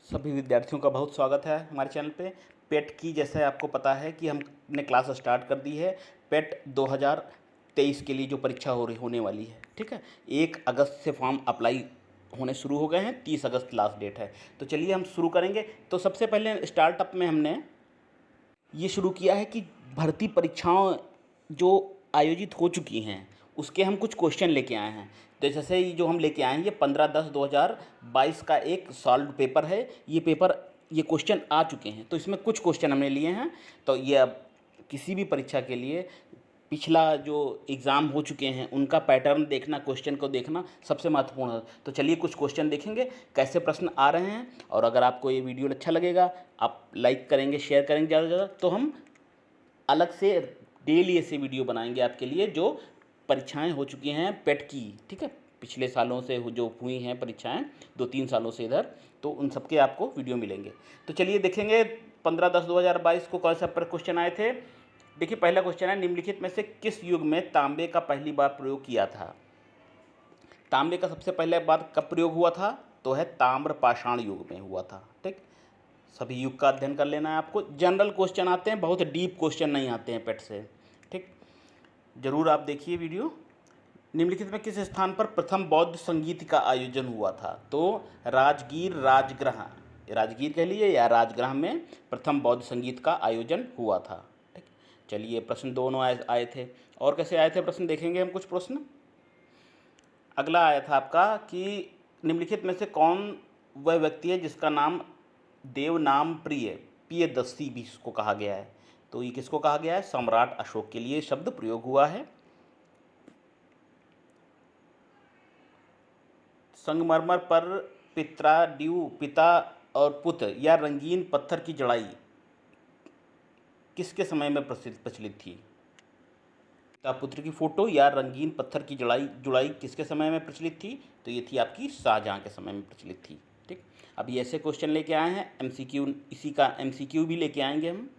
सभी विद्यार्थियों का बहुत स्वागत है हमारे चैनल पे। पेट की जैसे आपको पता है कि हमने क्लास स्टार्ट कर दी है। पेट 2023 के लिए जो परीक्षा होने वाली है, ठीक है। 1 अगस्त से फॉर्म अप्लाई होने शुरू हो गए हैं, 30 अगस्त लास्ट डेट है। तो चलिए हम शुरू करेंगे। तो सबसे पहले स्टार्टअप में हमने ये शुरू किया है कि भर्ती परीक्षाओं जो आयोजित हो चुकी हैं उसके हम कुछ क्वेश्चन लेके आए हैं। तो जैसे ही जो हम लेके आए हैं, ये 15/10/2022 का एक सॉल्व पेपर है। ये क्वेश्चन आ चुके हैं, तो इसमें कुछ क्वेश्चन हमने लिए हैं। तो ये अब किसी भी परीक्षा के लिए पिछला जो एग्ज़ाम हो चुके हैं उनका पैटर्न देखना, क्वेश्चन को देखना सबसे महत्वपूर्ण है। तो चलिए कुछ क्वेश्चन देखेंगे कैसे प्रश्न आ रहे हैं। और अगर आपको ये वीडियो अच्छा लगेगा, आप लाइक करेंगे, शेयर करेंगे ज़्यादा से ज़्यादा, तो हम अलग से डेली ऐसे वीडियो बनाएंगे आपके लिए जो परीक्षाएं हो चुकी हैं पेट की, ठीक है। पिछले सालों से जो हुई हैं परीक्षाएं 2-3 सालों से इधर, तो उन सबके आपको वीडियो मिलेंगे। तो चलिए देखेंगे 15/10/2022 को कौन सा क्वेश्चन आए थे। देखिए पहला क्वेश्चन है, निम्नलिखित में से किस युग में तांबे का पहली बार प्रयोग किया था। तांबे का सबसे पहले बार कब प्रयोग हुआ था, तो है ताम्र पाषाण युग में हुआ था, ठीक। सभी युग का अध्ययन कर लेना है आपको। जनरल क्वेश्चन आते हैं, बहुत डीप क्वेश्चन नहीं आते हैं पेट से, ठीक। जरूर आप देखिए वीडियो। निम्नलिखित में किस स्थान पर प्रथम बौद्ध संगीत का आयोजन हुआ था, तो राजगीर राजगृह, राजगीर कह लीजिए या राजगृह में प्रथम बौद्ध संगीत का आयोजन हुआ था, ठीक। चलिए प्रश्न दोनों आए थे। और कैसे आए थे प्रश्न देखेंगे हम कुछ प्रश्न। अगला आया था आपका कि निम्नलिखित में से कौन वह व्यक्ति है जिसका नाम देवनाम प्रियदर्शी भी इसको कहा गया है। तो ये किसको कहा गया है, सम्राट अशोक के लिए शब्द प्रयोग हुआ है। संगमरमर पर पिता और पुत्र या रंगीन पत्थर की जड़ाई किसके समय में प्रचलित थी। पिता पुत्र की फोटो या रंगीन पत्थर की जुड़ाई किसके समय में प्रचलित थी, तो ये थी आपकी शाहजहां के समय में प्रचलित थी, ठीक। अब ये ऐसे क्वेश्चन लेके आए हैं एमसीक्यू, इसी का एमसीक्यू भी लेके आएंगे हम।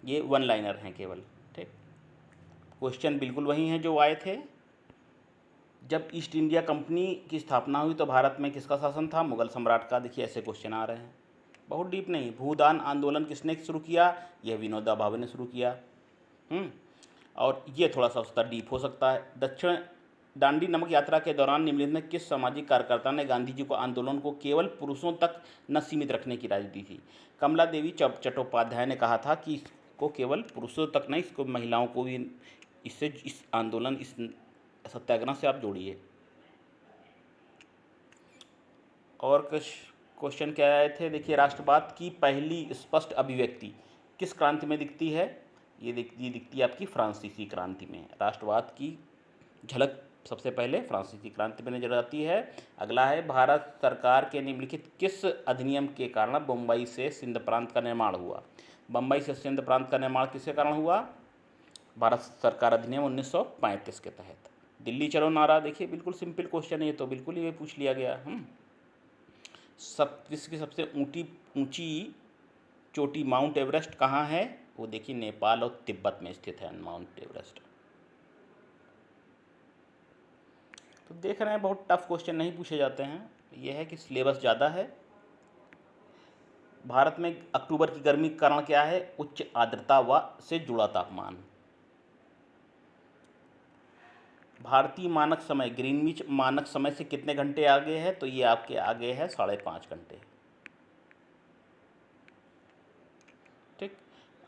ये 1 लाइनर हैं केवल, ठीक। क्वेश्चन बिल्कुल वही हैं जो आए थे। जब ईस्ट इंडिया कंपनी की स्थापना हुई तो भारत में किसका शासन था, मुगल सम्राट का। देखिए ऐसे क्वेश्चन आ रहे हैं, बहुत डीप नहीं। भूदान आंदोलन किसने शुरू किया, यह विनोबा भावे ने शुरू किया। और ये थोड़ा सा उसका डीप हो सकता है। दक्षिण दांडी नमक यात्रा के दौरान निम्नलिखित में किस सामाजिक कार्यकर्ता ने गांधी जी को आंदोलन को केवल पुरुषों तक न सीमित रखने की राय दी थी। कमला देवी चट्टोपाध्याय ने कहा था कि इसको केवल पुरुषों तक नहीं, इसको महिलाओं को भी इस आंदोलन, इस सत्याग्रह से आप जोड़िए। और कुछ क्वेश्चन क्या आए थे, देखिए राष्ट्रवाद की पहली स्पष्ट अभिव्यक्ति किस क्रांति में दिखती है, ये दिखती है आपकी फ्रांसीसी क्रांति में। राष्ट्रवाद की झलक सबसे पहले फ्रांसीसी क्रांति में नजर आती है। अगला है, भारत सरकार के निम्नलिखित किस अधिनियम के कारण बम्बई से सिंध प्रांत का निर्माण हुआ। बम्बई से सिंध प्रांत का निर्माण किसके कारण हुआ, भारत सरकार अधिनियम 1935 के तहत। दिल्ली चलो नारा, देखिए बिल्कुल सिंपल क्वेश्चन है ये, तो बिल्कुल ये पूछ लिया गया। विश्व की सबसे ऊंची चोटी माउंट एवरेस्ट कहाँ है, वो देखिए नेपाल और तिब्बत में स्थित है माउंट एवरेस्ट। तो देख रहे हैं बहुत टफ क्वेश्चन नहीं पूछे जाते हैं, ये है कि सिलेबस ज़्यादा है। भारत में अक्टूबर की गर्मी का कारण क्या है, उच्च आर्द्रता व से जुड़ा तापमान। भारतीय मानक समय ग्रीनविच मानक समय से कितने घंटे आगे है, तो ये आपके आगे है 5.5 घंटे, ठीक।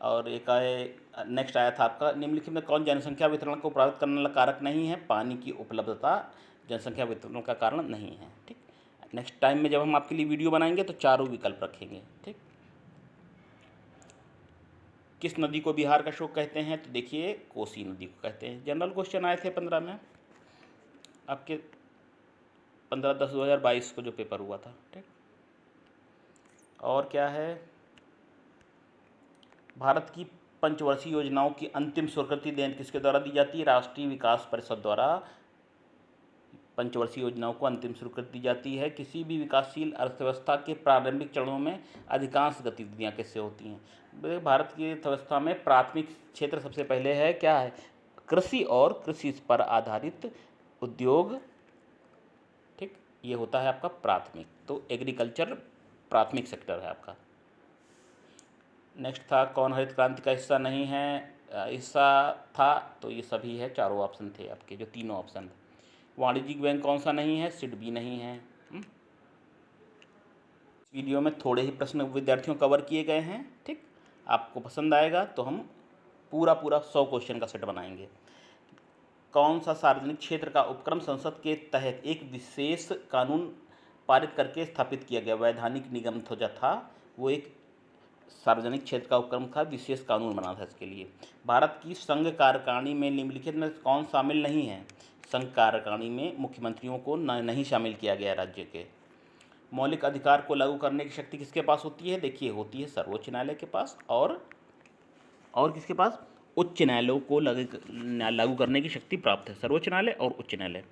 और एक आए, नेक्स्ट आया था आपका, निम्नलिखित में कौन जनसंख्या वितरण को प्रभावित करने वाला कारक नहीं है। पानी की उपलब्धता जनसंख्या वितरण का कारण नहीं है, ठीक। नेक्स्ट टाइम में जब हम आपके लिए वीडियो बनाएंगे तो चारों विकल्प रखेंगे, ठीक। किस नदी को बिहार का शोक कहते हैं, तो देखिए कोसी नदी को कहते हैं। जनरल क्वेश्चन आए थे 15 में आपके 15/10/2022 को जो पेपर हुआ था, ठीक। और क्या है, भारत की पंचवर्षीय योजनाओं की अंतिम स्वीकृति देन किसके द्वारा दी जाती है, राष्ट्रीय विकास परिषद द्वारा पंचवर्षीय योजनाओं को अंतिम स्वीकृति दी जाती है। किसी भी विकासशील अर्थव्यवस्था के प्रारंभिक चरणों में अधिकांश गतिविधियां किससे होती हैं। भारत की अर्थव्यवस्था में प्राथमिक क्षेत्र सबसे पहले है क्या है, कृषि और कृषि पर आधारित उद्योग, ठीक। ये होता है आपका प्राथमिक, तो एग्रीकल्चर प्राथमिक सेक्टर है आपका। नेक्स्ट था कौन हरित क्रांति का हिस्सा नहीं है, हिस्सा था, तो ये सभी है, चारों ऑप्शन थे आपके, जो तीनों ऑप्शन थे। वाणिज्यिक बैंक कौन सा नहीं है, सिड भी नहीं है। इस वीडियो में थोड़े ही प्रश्न विद्यार्थियों कवर किए गए हैं, ठीक। आपको पसंद आएगा तो हम पूरा 100 क्वेश्चन का सेट बनाएंगे। कौन सा सार्वजनिक क्षेत्र का उपक्रम संसद के तहत एक विशेष कानून पारित करके स्थापित किया गया, वैधानिक निगम था वो एक सार्वजनिक क्षेत्र का उपक्रम था, विशेष कानून बना था इसके लिए। भारत की संघ कार्यकारिणी में निम्नलिखित में कौन शामिल नहीं है, संघ कार्यकारिणी में मुख्यमंत्रियों को नहीं शामिल किया गया राज्य के। मौलिक अधिकार को लागू करने की शक्ति किसके पास होती है, देखिए होती है सर्वोच्च न्यायालय के पास, और किसके पास, उच्च न्यायालयों को लागू करने की शक्ति प्राप्त है, सर्वोच्च न्यायालय और उच्च न्यायालय।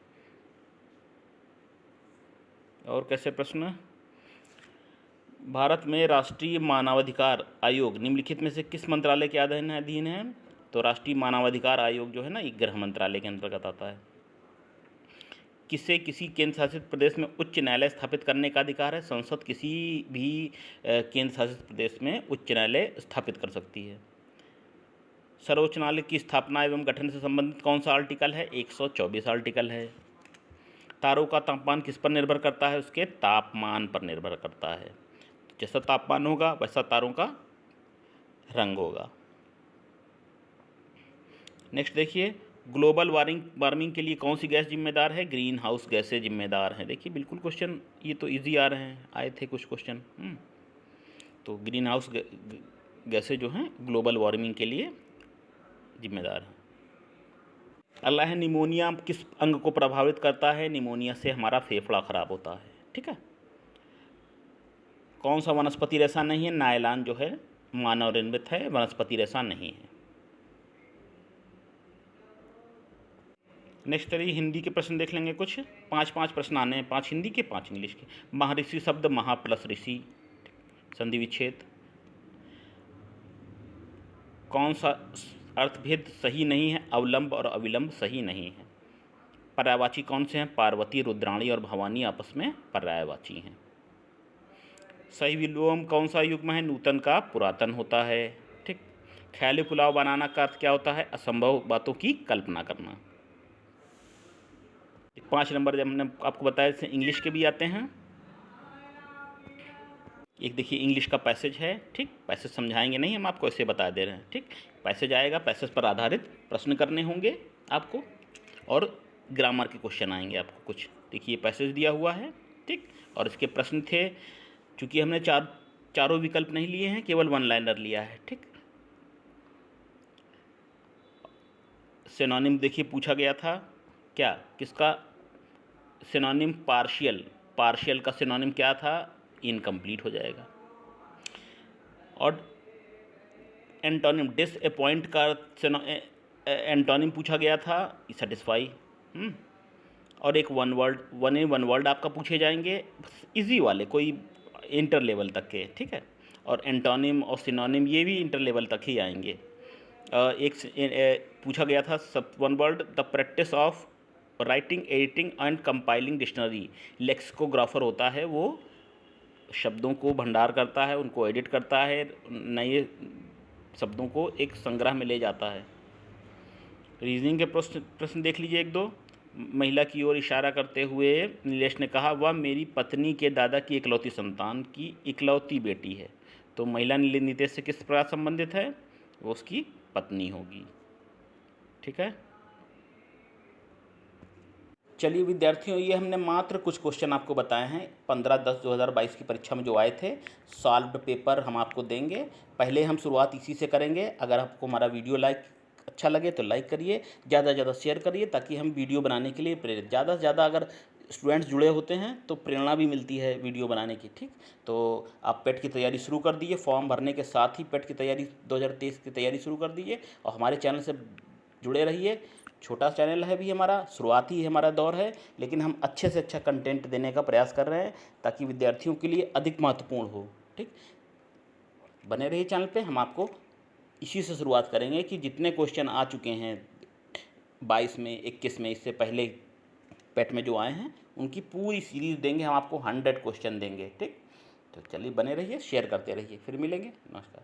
और कैसे प्रश्न, भारत में राष्ट्रीय मानवाधिकार आयोग निम्नलिखित में से किस मंत्रालय के अधीन है, तो राष्ट्रीय मानवाधिकार आयोग जो है ना, ये गृह मंत्रालय के अंतर्गत आता है। किसे किसी केंद्र शासित प्रदेश में उच्च न्यायालय स्थापित करने का अधिकार है, संसद किसी भी केंद्र शासित प्रदेश में उच्च न्यायालय स्थापित कर सकती है। सर्वोच्च न्यायालय की स्थापना एवं गठन से संबंधित कौन सा आर्टिकल है, 124 आर्टिकल है। तारों का तापमान किस पर निर्भर करता है, उसके तापमान पर निर्भर करता है, जैसा तापमान होगा वैसा तारों का रंग होगा। नेक्स्ट देखिए, ग्लोबल वार्मिंग के लिए कौन सी गैस जिम्मेदार है, ग्रीन हाउस गैसें जिम्मेदार हैं। देखिए बिल्कुल क्वेश्चन ये तो इजी आ रहे हैं, आए थे कुछ क्वेश्चन। तो ग्रीन हाउस गैसें जो हैं ग्लोबल वार्मिंग के लिए जिम्मेदार हैं। अगला है निमोनिया किस अंग को प्रभावित करता है, निमोनिया से हमारा फेफड़ा खराब होता है, ठीक है। कौन सा वनस्पति रेशा नहीं है, नायलॉन जो है मानव निर्मित है, वनस्पति रेशा नहीं है। नेक्स्ट चलिए हिंदी के प्रश्न देख लेंगे, कुछ 5 प्रश्न आने हैं, 5 हिंदी के 5 इंग्लिश के। महर्षि शब्द महा प्लस ऋषि, संधि विच्छेद। कौन सा अर्थभेद सही नहीं है, अवलंब और अविलंब सही नहीं है। पर्यायवाची कौन से हैं, पार्वती, रुद्राणी और भवानी आपस में पर्यायवाची हैं। सही विलोम कौन सा युग्म है, नूतन का पुरातन होता है, ठीक। ख्याली पुलाव बनाना का अर्थ क्या होता है, असंभव बातों की कल्पना करना। 5 नंबर जब हमने आपको बताया, जैसे इंग्लिश के भी आते हैं। एक देखिए इंग्लिश का पैसेज है, ठीक। पैसेज समझाएंगे नहीं, हम आपको ऐसे बता दे रहे हैं, ठीक। पैसेज आएगा, पैसेज पर आधारित प्रश्न करने होंगे आपको, और ग्रामर के क्वेश्चन आएंगे आपको कुछ। देखिए पैसेज दिया हुआ है, ठीक, और इसके प्रश्न थे। चूँकि हमने चारों विकल्प नहीं लिए हैं, केवल 1 लाइनर लिया है, ठीक। सिनोनिम देखिए पूछा गया था, क्या किसका सिनोनिम, पार्शियल का सिनोनिम क्या था, इनकम्प्लीट हो जाएगा। और एंटोनिम डिसअपॉइंट का एंटोनिम पूछा गया था, सेटिस्फाई। और एक वन वर्ड आपका पूछे जाएंगे, इजी वाले, कोई इंटर लेवल तक के, ठीक है। और एंटोनिम और सिनोनिम ये भी इंटर लेवल तक ही आएंगे। पूछा गया था सब 1 word, the practice of writing, editing and compiling dictionary. Lexicographer होता है, वो शब्दों को भंडार करता है, उनको एडिट करता है, नए शब्दों को एक संग्रह में ले जाता है। रीजनिंग के प्रश्न देख लीजिए 1-2। महिला की ओर इशारा करते हुए नीलेश ने कहा, वह मेरी पत्नी के दादा की इकलौती संतान की इकलौती बेटी है। तो महिला नीतेश से किस प्रकार संबंधित है, वो उसकी पत्नी होगी, ठीक है। चलिए विद्यार्थियों, ये हमने मात्र कुछ क्वेश्चन आपको बताए हैं 15/10/2022 की परीक्षा में जो आए थे। सॉल्व्ड पेपर हम आपको देंगे। पहले हम शुरुआत इसी से करेंगे। अगर आपको हमारा वीडियो अच्छा लगे तो लाइक करिए, ज़्यादा से ज़्यादा शेयर करिए, ताकि हम वीडियो बनाने के लिए प्रेरित, ज़्यादा से ज़्यादा अगर स्टूडेंट्स जुड़े होते हैं तो प्रेरणा भी मिलती है वीडियो बनाने की, ठीक। तो आप पेट की तैयारी शुरू कर दीजिए, फॉर्म भरने के साथ ही पेट की तैयारी 2023 की तैयारी शुरू कर दीजिए, और हमारे चैनल से जुड़े रहिए। छोटा चैनल है भी हमारा, शुरुआती हमारा दौर है, लेकिन हम अच्छे से अच्छा कंटेंट देने का प्रयास कर रहे हैं ताकि विद्यार्थियों के लिए अधिक महत्वपूर्ण हो, ठीक। बने रहिए चैनल पे। हम आपको इसी से शुरुआत करेंगे कि जितने क्वेश्चन आ चुके हैं 22 में, 21 में, इससे पहले पेट में जो आए हैं, उनकी पूरी सीरीज़ देंगे हम आपको, 100 क्वेश्चन देंगे, ठीक। तो चलिए बने रहिए, शेयर करते रहिए, फिर मिलेंगे। नमस्कार।